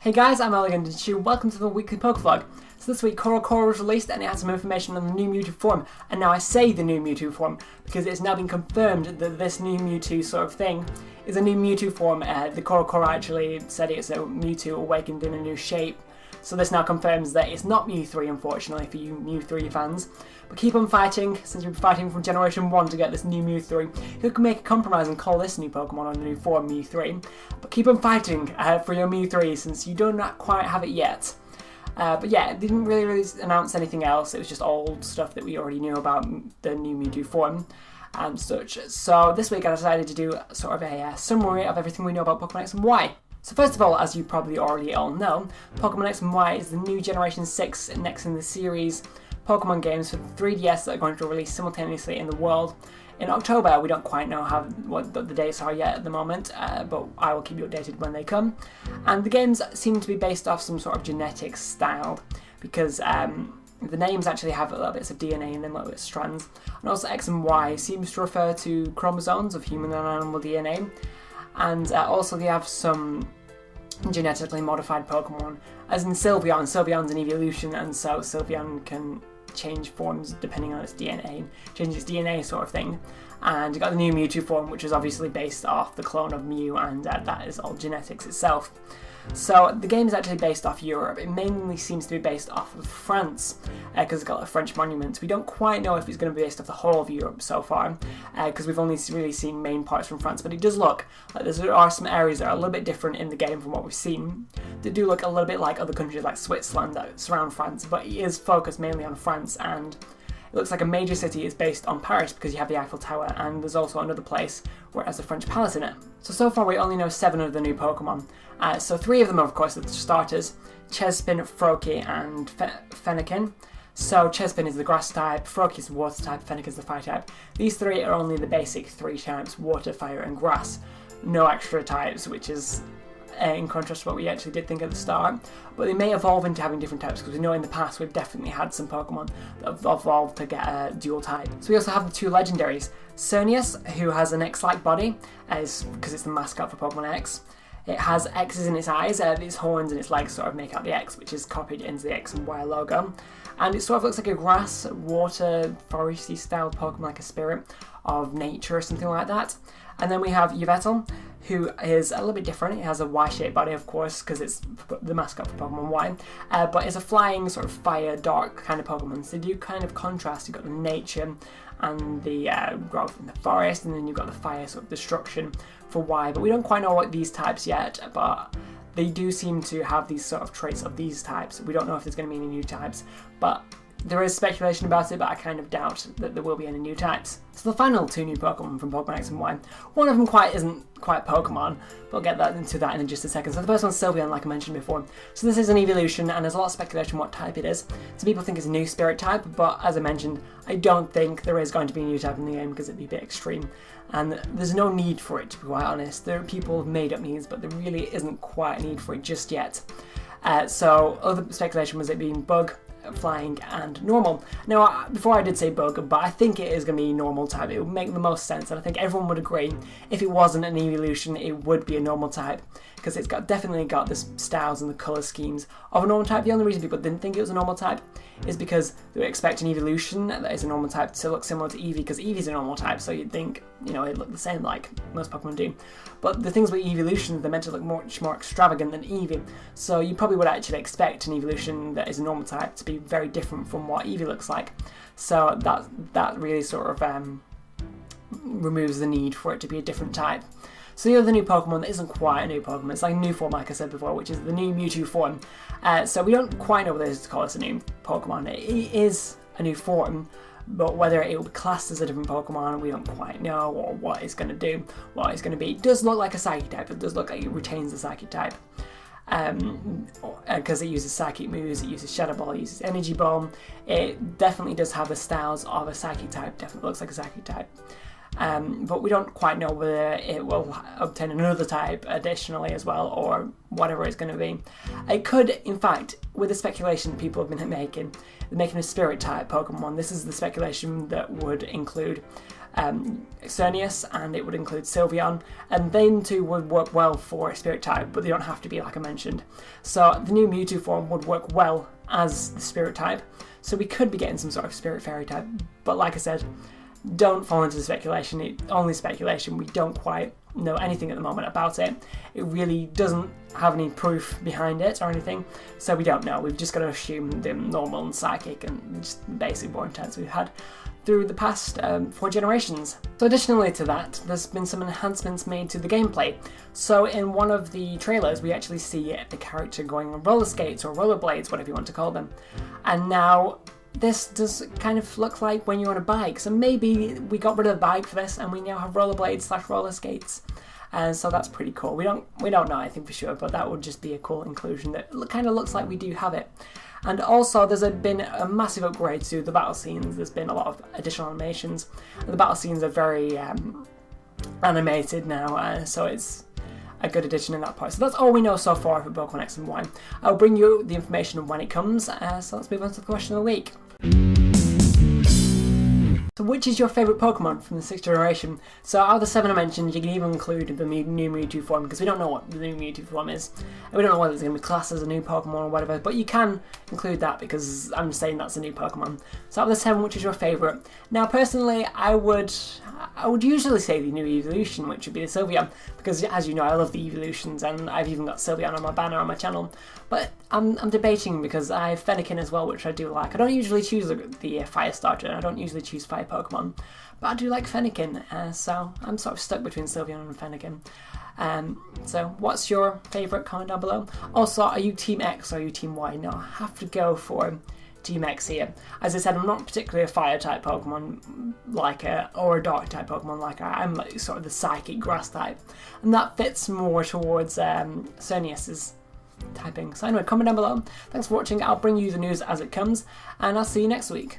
Hey guys, I'm Elegant and Chu. Welcome to the weekly Pokevlog. So this week, Core was released and it has some information on the new Mewtwo form. And now I say the new Mewtwo form because it's now been confirmed that this new Mewtwo sort of thing is a new Mewtwo form. The Core actually said it's a Mewtwo awakened in a new shape. So this now confirms that it's not Mew 3, unfortunately, for you Mew 3 fans. But keep on fighting, since we've been fighting from Generation 1 to get this new Mew 3. You can make a compromise and call this new Pokemon on the new form Mew 3. But keep on fighting for your Mew 3, since you do not quite have it yet. But yeah, it didn't really announce anything else. It was just old stuff that we already knew about the new Mewtwo form and such. So this week I decided to do sort of a summary of everything we know about Pokemon X and Y. So first of all, as you probably already all know, Pokemon X and Y is the new Generation 6 next in the series Pokemon games for the 3DS that are going to release simultaneously in the world in October. We don't quite know what the dates are yet at the moment, but I will keep you updated when they come. And the games seem to be based off some sort of genetic style, because the names actually have little bits of DNA in them, little bits of strands. And also X and Y seems to refer to chromosomes of human and animal DNA. And also they have some genetically modified Pokemon, as in Sylveon. Sylveon's an evolution, and so Sylveon can change forms depending on its DNA, change its DNA sort of thing. And you got the new Mewtwo form, which is obviously based off the clone of Mew, and that is all genetics itself. So the game is actually based off Europe. It mainly seems to be based off of France, because it's got a French monument. We don't quite know if it's going to be based off the whole of Europe so far, because we've only really seen main parts from France, but it does look like there are some areas that are a little bit different in the game from what we've seen. They do look a little bit like other countries like Switzerland that surround France, but it is focused mainly on France, and it looks like a major city is based on Paris because you have the Eiffel Tower, and there's also another place where it has a French palace in it. So far we only know 7 of the new Pokemon. So 3 of them are, of course, the starters: Chespin, Froakie, and Fennekin. So Chespin is the grass type, Froakie is the water type, Fennekin is the fire type. These 3 are only the basic 3 types: water, fire, and grass. No extra types, which is in contrast to what we actually did think at the start. But they may evolve into having different types, because we know in the past we've definitely had some Pokemon that have evolved to get a dual type. So we also have the 2 legendaries: Cernius, who has an X-like body, because it's the mascot for Pokemon X. It has X's in its eyes, its horns and its legs sort of make out the X, which is copied into the X and Y logo. And it sort of looks like a grass, water, foresty style Pokemon, like a spirit of nature or something like that. And then we have Yveltal, who is a little bit different. It has a Y-shaped body, of course, because it's the mascot for Pokemon Y, but it's a flying sort of fire, dark kind of Pokemon. So they do kind of contrast. You've got the nature and the growth in the forest, and then you've got the fire sort of destruction for Y. But we don't quite know what these types yet, but they do seem to have these sort of traits of these types. We don't know if there's going to be any new types, but there is speculation about it, but I kind of doubt that there will be any new types. So the final 2 new Pokemon from Pokemon X and Y, one of them isn't quite Pokemon, but I'll get into that in just a second. So the first one's Sylveon, like I mentioned before. So this is an evolution, and there's a lot of speculation what type it is. Some people think it's a new spirit type, but as I mentioned, I don't think there is going to be a new type in the game because it'd be a bit extreme. And there's no need for it, to be quite honest. There are people who've made up needs, but there really isn't quite a need for it just yet. So other speculation was it being bug, flying, and normal. Now, before I did say bug, but I think it is going to be normal type. It would make the most sense, and I think everyone would agree if it wasn't an evolution, it would be a normal type, because it's definitely got the styles and the colour schemes of a normal type. The only reason people didn't think it was a normal type is because they would expect an evolution that is a normal type to look similar to Eevee, because Eevee's a normal type, so you'd think, it'd look the same like most Pokemon do. But the things with evolutions, they're meant to look much more extravagant than Eevee, so you probably would actually expect an evolution that is a normal type to be very different from what Eevee looks like. So that really sort of removes the need for it to be a different type. So the other new Pokemon that isn't quite a new Pokemon, it's like a new form, like I said before, which is the new Mewtwo form. So we don't quite know whether to call this a new Pokemon. It is a new form, but whether it will be classed as a different Pokemon, we don't quite know, or what it's going to do, what it's going to be. It does look like a Psychic type. It does look like it retains the Psychic type, because it uses Psychic moves, it uses Shadow Ball, it uses Energy Bomb. It definitely does have the styles of a Psychic type. Definitely looks like a Psychic type. But we don't quite know whether it will obtain another type additionally as well, or whatever it's going to be. It could, in fact, with the speculation people have been making a spirit type Pokemon. This is the speculation that would include Xerneas, and it would include Sylveon, and they too would work well for a Spirit type, but they don't have to be, like I mentioned. So the new Mewtwo form would work well as the Spirit type, so we could be getting some sort of Spirit Fairy type, but like I said, don't fall into the speculation. It's only speculation. We don't quite know anything at the moment about it. It really doesn't have any proof behind it or anything, so we don't know. We've just got to assume the normal and psychic and just the basic born types we've had through the past 4 generations. So additionally to that, there's been some enhancements made to the gameplay. So in one of the trailers, we actually see the character going on roller skates or rollerblades, whatever you want to call them. And now this does kind of look like when you're on a bike. So maybe we got rid of the bike for this and we now have rollerblades / roller skates. And so that's pretty cool. We don't know anything for sure, but that would just be a cool inclusion that kind of looks like we do have it. And also there's been a massive upgrade to the battle scenes. There's been a lot of additional animations. The battle scenes are very animated now, so it's a good addition in that part. So that's all we know so far for Pokemon X and Y. I'll bring you the information when it comes, so let's move on to the question of the week. So which is your favourite Pokemon from the 6th generation? So out of the 7 I mentioned, you can even include the new Mewtwo form, because we don't know what the new Mewtwo form is. And we don't know whether it's going to be classed as a new Pokemon or whatever, but you can include that because I'm saying that's a new Pokemon. So out of the 7, which is your favourite? Now personally, I would usually say the new evolution, which would be the Sylveon, because as you know, I love the evolutions, and I've even got Sylveon on my banner on my channel. But I'm debating because I have Fennekin as well, which I do like. I don't usually choose the Fire starter, and I don't usually choose Fire Pokemon, but I do like Fennekin, so I'm sort of stuck between Sylveon and Fennekin. So what's your favourite? Comment down below. Also, are you Team X or are you Team Y? No, I have to go for Team X here. As I said, I'm not particularly a fire type Pokemon or a dark type Pokemon I'm like sort of the psychic grass type, and that fits more towards Xerneas's typing. So anyway, comment down below. Thanks for watching. I'll bring you the news as it comes, and I'll see you next week.